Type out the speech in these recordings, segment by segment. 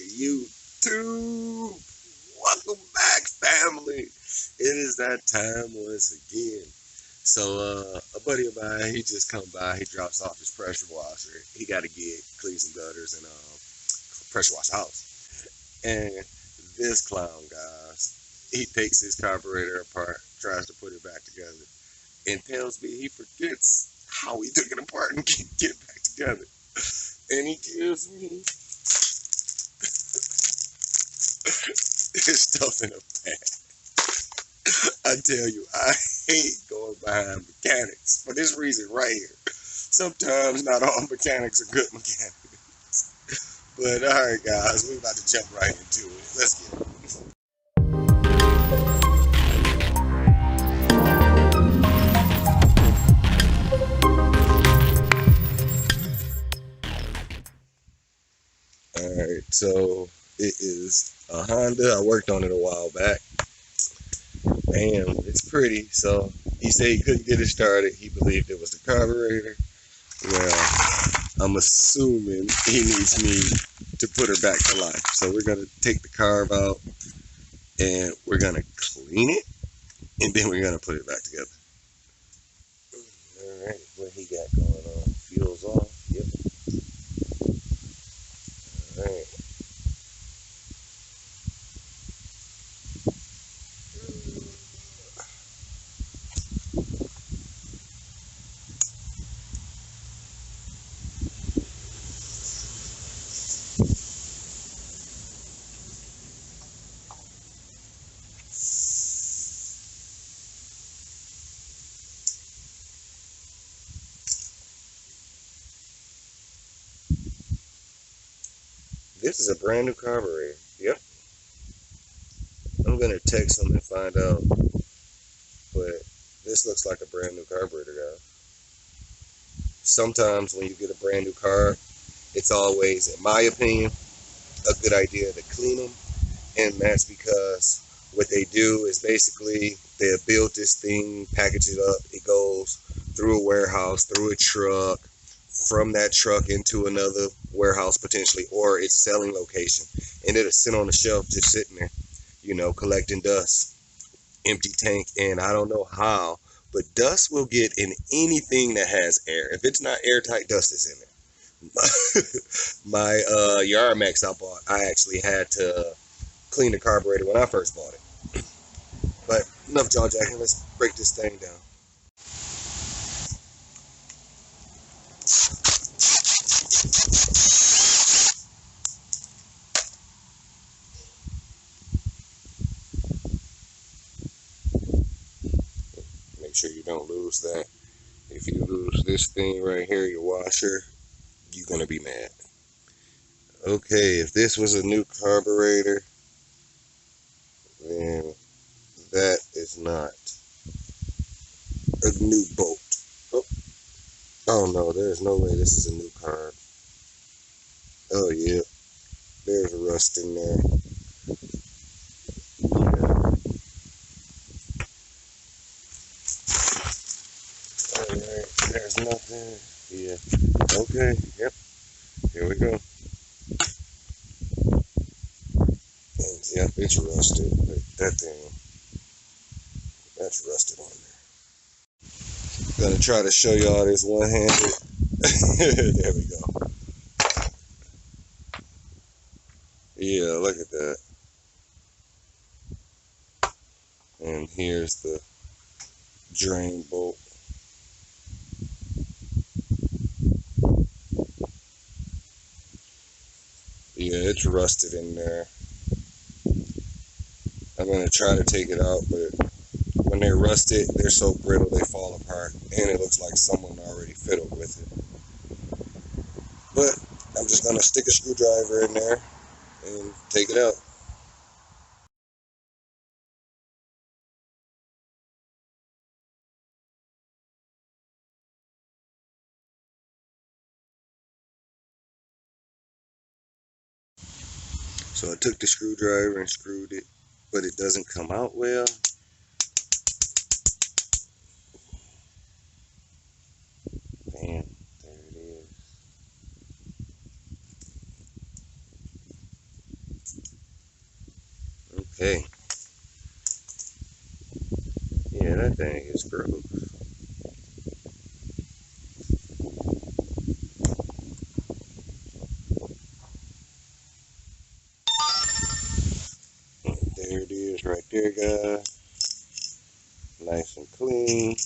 YouTube. Welcome back, family. It is that time once again. So a buddy of mine, he just come by. He drops off his pressure washer. He got to get clean some gutters and pressure wash the house. And this clown, guys, he takes his carburetor apart, tries to put it back together, and tells me he forgets how he took it apart and get it back together. And he gives me his stuff in a bag. I tell you, I hate going behind mechanics for this reason right here. Sometimes not all mechanics are good mechanics. But all right, guys, we're about to jump right into it. Let's get it. All right, so it is a Honda. I worked on it a while back. Damn, it's pretty. So he said he couldn't get it started. He believed it was the carburetor. Well, I'm assuming he needs me to put her back to life. So we're going to take the carb out and we're going to clean it and then we're going to put it back together. All right, what he got going on? Fuel's off. Yep. All right. This is a brand new carburetor. Yep. I'm going to text him and find out. But this looks like a brand new carburetor, guys. Sometimes when you get a brand new car, it's always, in my opinion, a good idea to clean them. And that's because what they do is basically they'll build this thing, package it up. It goes through a warehouse, through a truck, from that truck into another warehouse potentially, or its selling location. And it'll sit on the shelf just sitting there, you know, collecting dust. Empty tank, and I don't know how, but dust will get in anything that has air. If it's not airtight, dust is in there. My Yarmax I bought, I actually had to clean the carburetor when I first bought it. But enough jaw jacking, let's break this thing down. Make sure you don't lose that. If you lose this thing right here, your washer, you're gonna be mad. Okay, if this was a new carburetor, then that is not a new bolt. Oh no, there's no way this is a new carb. Oh yeah, there's rust in there. Yeah. Alright, there's nothing. Yeah. Okay, yep. Here we go. And yep, it's rusted. That thing, that's rusted on there. Gonna try to show y'all this one-handed. There we go. Yeah, look at that. And here's the drain bolt. Yeah, it's rusted in there. I'm gonna try to take it out, but when they're rusted, they're so brittle they fall apart, and it looks like someone already fiddled with it. But I'm just gonna stick a screwdriver in there and take it out. So I took the screwdriver and screwed it, but it doesn't come out well. Bam, there it is. Hey, yeah, that thing is gross. There it is right there, guys. Nice and clean.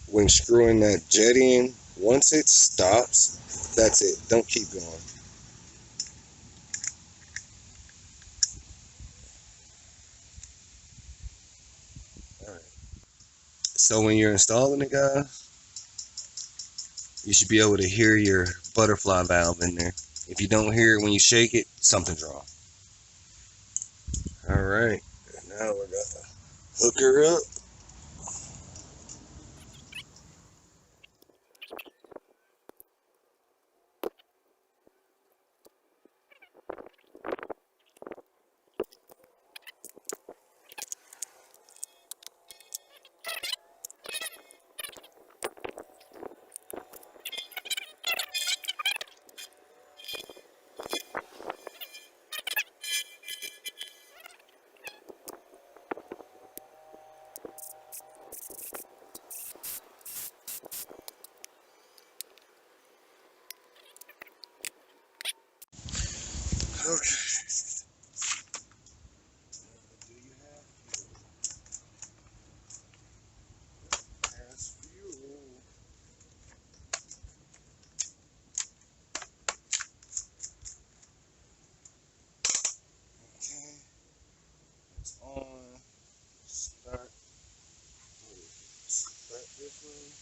When screwing that jet in, once it stops, that's it. Don't keep going. Alright. So when you're installing it, guys, you should be able to hear your butterfly valve in there. If you don't hear it when you shake it, something's wrong. Alright. Now we're gonna hook her up. Okay. Do you have gas fuel? Okay. It's on. Start. Start this one.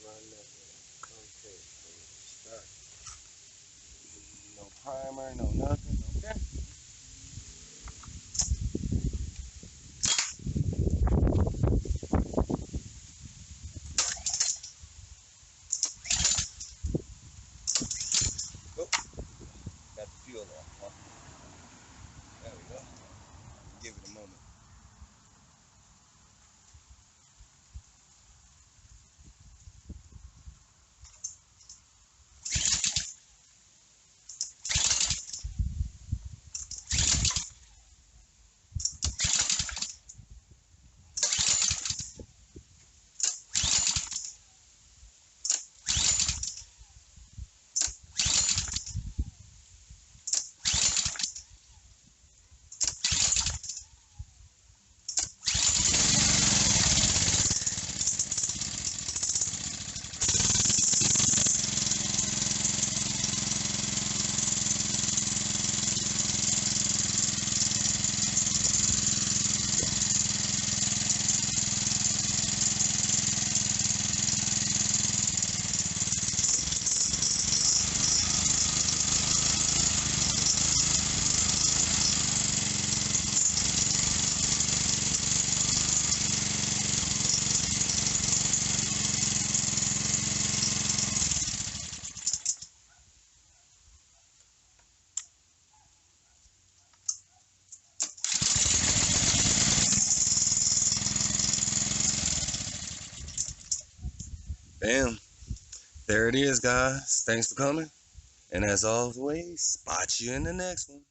Run that one. Okay. Start. No primer, no nothing. Okay. Oh, got the fuel off. Huh? There we go. Give it a moment. Bam. There it is, guys. Thanks for coming. And as always, spot you in the next one.